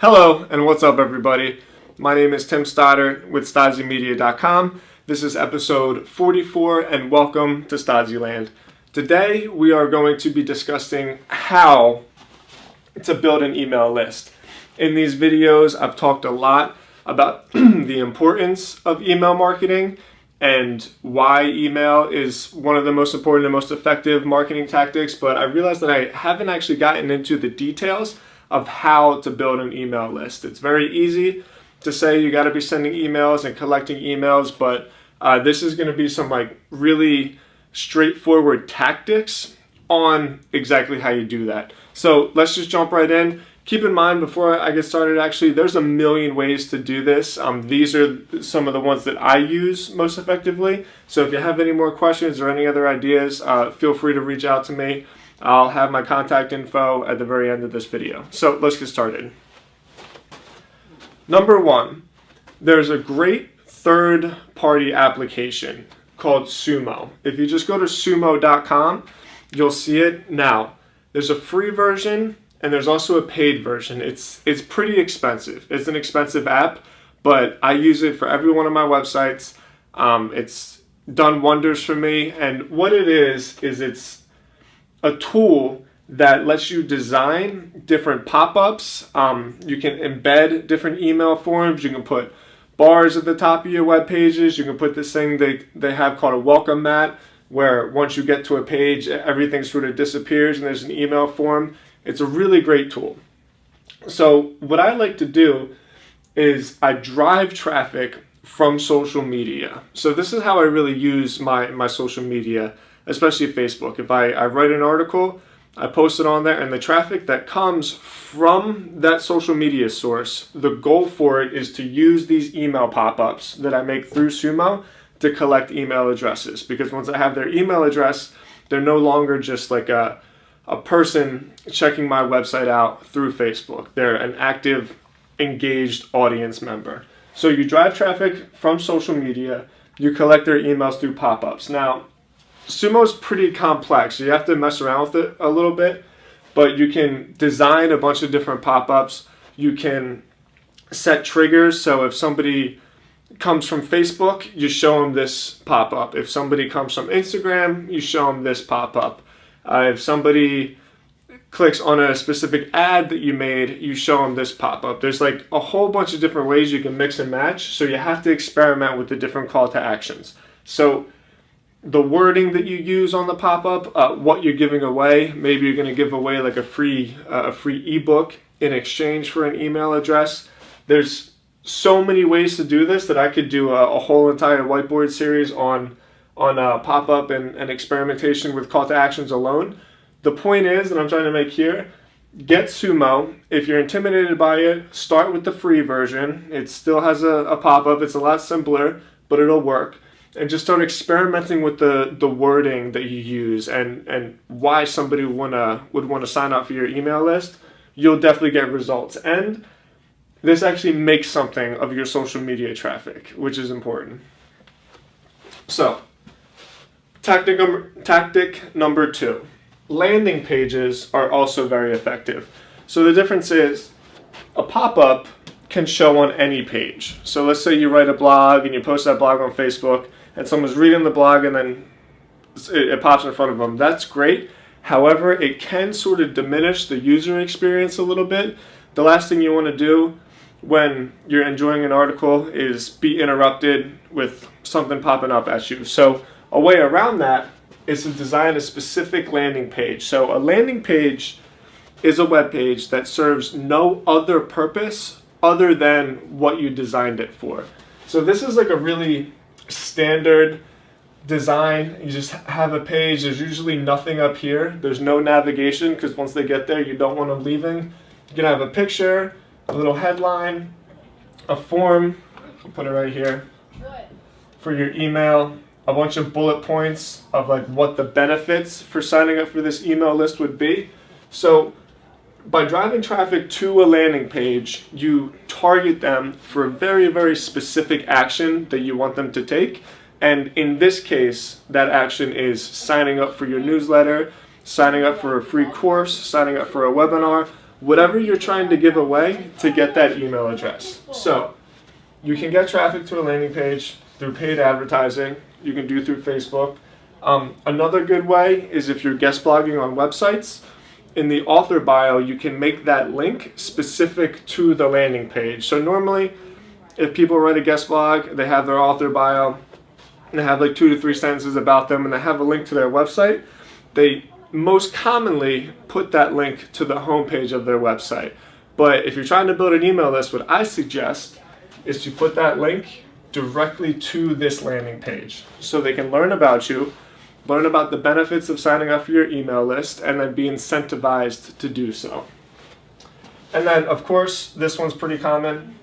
Hello and what's up everybody? My name is Tim Stoddard with Stodzymedia.com. This is episode 44 and welcome to Stodzyland. Today we are going to be discussing how to build an email list. In these videos I've talked a lot about the importance of email marketing and why email is one of the most important and most effective marketing tactics, but I realized that I haven't actually gotten into the details of how to build an email list. It's very easy to say you got to be sending emails and collecting emails, but this is going to be some really straightforward tactics on exactly how you do that. So let's just jump right in. Keep in mind before I get started, actually, there's a million ways to do this. These are some of the ones that I use most effectively. So if you have any more questions or any other ideas, feel free to reach out to me. I'll have my contact info at the very end of this video. So let's get started. Number one, there's a great third-party application called Sumo. If you just go to sumo.com, you'll see it. Now, there's a free version and there's also a paid version. It's pretty expensive. It's an expensive app, but I use it for every one of my websites. It's done wonders for me. And what it is it's a tool that lets you design different pop-ups. You can embed different email forms. You can put bars at the top of your web pages. You can put this thing they have called a welcome mat, where once you get to a page, everything sort of disappears and there's an email form. It's a really great tool. So what I like to do is I drive traffic from social media. So this is how I really use my social media, especially Facebook. If I write an article, I post it on there, and the traffic that comes from that social media source, the goal for it is to use these email pop-ups that I make through Sumo to collect email addresses. Because once I have their email address, they're no longer just like a person checking my website out through Facebook. They're an active, engaged audience member. So you drive traffic from social media, you collect their emails through pop-ups. Now, Sumo's pretty complex, so you have to mess around with it a little bit, but you can design a bunch of different pop-ups. You can set triggers, so if somebody comes from Facebook, you show them this pop-up. If somebody comes from Instagram, you show them this pop-up. If somebody clicks on a specific ad that you made, you show them this pop-up. There's like a whole bunch of different ways you can mix and match, so you have to experiment with the different call to actions. So the wording that you use on the pop-up, what you're giving away, maybe you're going to give away like a free ebook in exchange for an email address. There's so many ways to do this that I could do a whole entire whiteboard series on pop-up and experimentation with call to actions alone. The point is that I'm trying to make here, get Sumo. If you're intimidated by it, start with the free version. It still has a pop-up. It's a lot simpler, but it'll work. And just start experimenting with the wording that you use and why somebody would want to sign up for your email list. You'll definitely get results. And this actually makes something of your social media traffic, which is important. So, tactic number 2. Landing pages are also very effective. So the difference is a pop-up can show on any page. So let's say you write a blog and you post that blog on Facebook and someone's reading the blog and then it pops in front of them. That's great. However, it can sort of diminish the user experience a little bit. The last thing you want to do when you're enjoying an article is be interrupted with something popping up at you. So a way around that is to design a specific landing page. So a landing page is a web page that serves no other purpose other than what you designed it for. So this is like a really standard design. You just have a page. There's usually nothing up here. There's no navigation because once they get there, you don't want them leaving. You can have a picture, a little headline, a form. I'll put it right here for your email. A bunch of bullet points of like what the benefits for signing up for this email list would be. So by driving traffic to a landing page, you target them for a very, very specific action that you want them to take. And in this case, that action is signing up for your newsletter, signing up for a free course, signing up for a webinar, whatever you're trying to give away to get that email address. So you can get traffic to a landing page through paid advertising. You can do through Facebook. Another good way is if you're guest blogging on websites. In the author bio, you can make that link specific to the landing page. So normally, if people write a guest blog, they have their author bio, and they have like 2 to 3 sentences about them, and they have a link to their website. They most commonly put that link to the homepage of their website. But if you're trying to build an email list, what I suggest is to put that link directly to this landing page so they can learn about you, learn about the benefits of signing up for your email list, and then be incentivized to do so. And then, of course, this one's pretty common.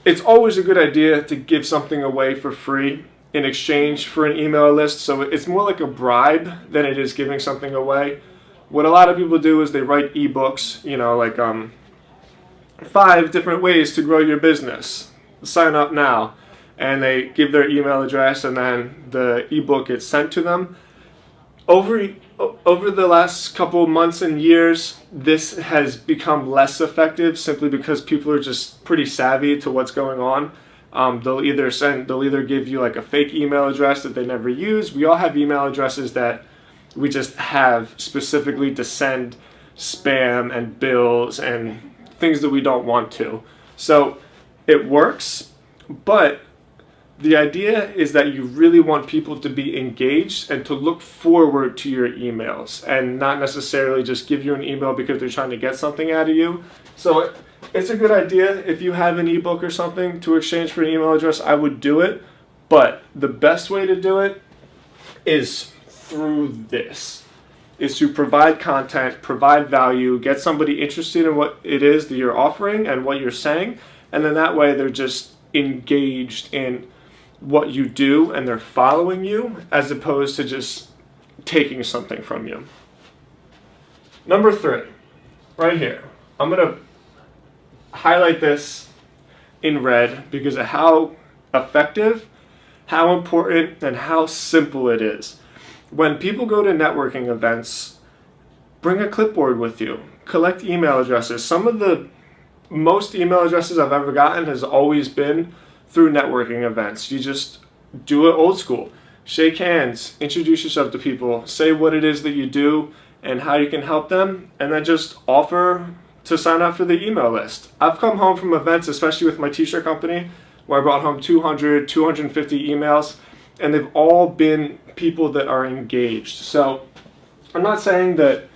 It's always a good idea to give something away for free in exchange for an email list. So it's more like a bribe than it is giving something away. What a lot of people do is they write ebooks, like 5 different ways to grow your business. Sign up now. And they give their email address, and then the ebook gets sent to them. Over the last couple months and years, this has become less effective simply because people are just pretty savvy to what's going on. They'll either give you like a fake email address that they never use. We all have email addresses that we just have specifically to send spam and bills and things that we don't want to. So it works, but the idea is that you really want people to be engaged and to look forward to your emails and not necessarily just give you an email because they're trying to get something out of you. So it's a good idea. If you have an ebook or something to exchange for an email address, I would do it. But the best way to do it is through this, is to provide content, provide value, get somebody interested in what it is that you're offering and what you're saying. And then that way they're just engaged in what you do and they're following you as opposed to just taking something from you. Number 3, right here. I'm going to highlight this in red because of how effective, how important, and how simple it is. When people go to networking events, bring a clipboard with you. Collect email addresses. Some of the most email addresses I've ever gotten has always been through networking events. You just do it old school. Shake hands, introduce yourself to people, say what it is that you do and how you can help them, and then just offer to sign up for the email list. I've come home from events, especially with my t-shirt company, where I brought home 200, 250 emails, and they've all been people that are engaged. So I'm not saying that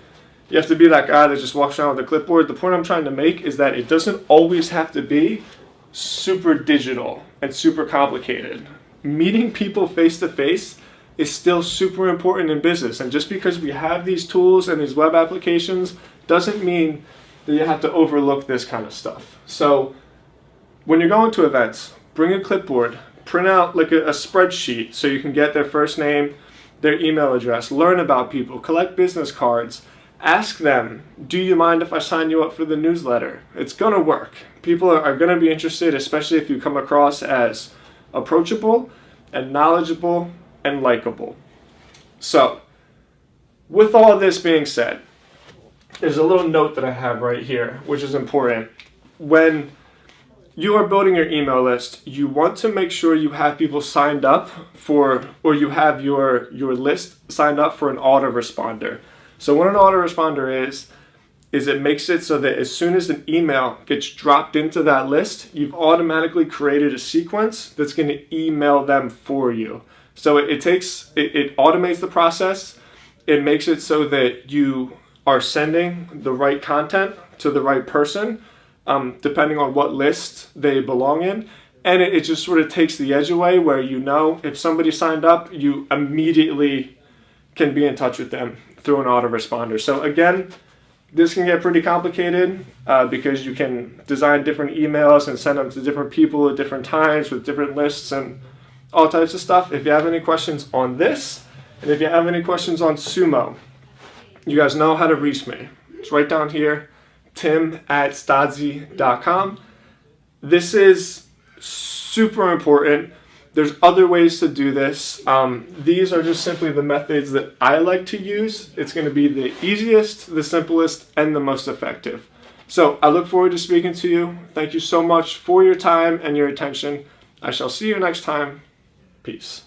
you have to be that guy that just walks around with a clipboard. The point I'm trying to make is that it doesn't always have to be super digital and super complicated. Meeting people face to face is still super important in business. And just because we have these tools and these web applications doesn't mean that you have to overlook this kind of stuff. So when you're going to events, bring a clipboard, print out like a spreadsheet so you can get their first name, their email address, learn about people, collect business cards. Ask them, do you mind if I sign you up for the newsletter? It's going to work. People are going to be interested, especially if you come across as approachable and knowledgeable and likable. So, with all of this being said, there's a little note that I have right here, which is important. When you are building your email list, you want to make sure you have people signed up for, or you have your list signed up for an autoresponder. So what an autoresponder is it makes it so that as soon as an email gets dropped into that list, you've automatically created a sequence that's going to email them for you. So it automates the process. It makes it so that you are sending the right content to the right person, depending on what list they belong in. And it just sort of takes the edge away where if somebody signed up, you immediately can be in touch with them through an autoresponder. So again, this can get pretty complicated because you can design different emails and send them to different people at different times with different lists and all types of stuff. If you have any questions on this, and if you have any questions on Sumo, you guys know how to reach me. It's right down here, tim@stodzy.com. This is super important. There's other ways to do this. These are just simply the methods that I like to use. It's going to be the easiest, the simplest, and the most effective. So I look forward to speaking to you. Thank you so much for your time and your attention. I shall see you next time. Peace.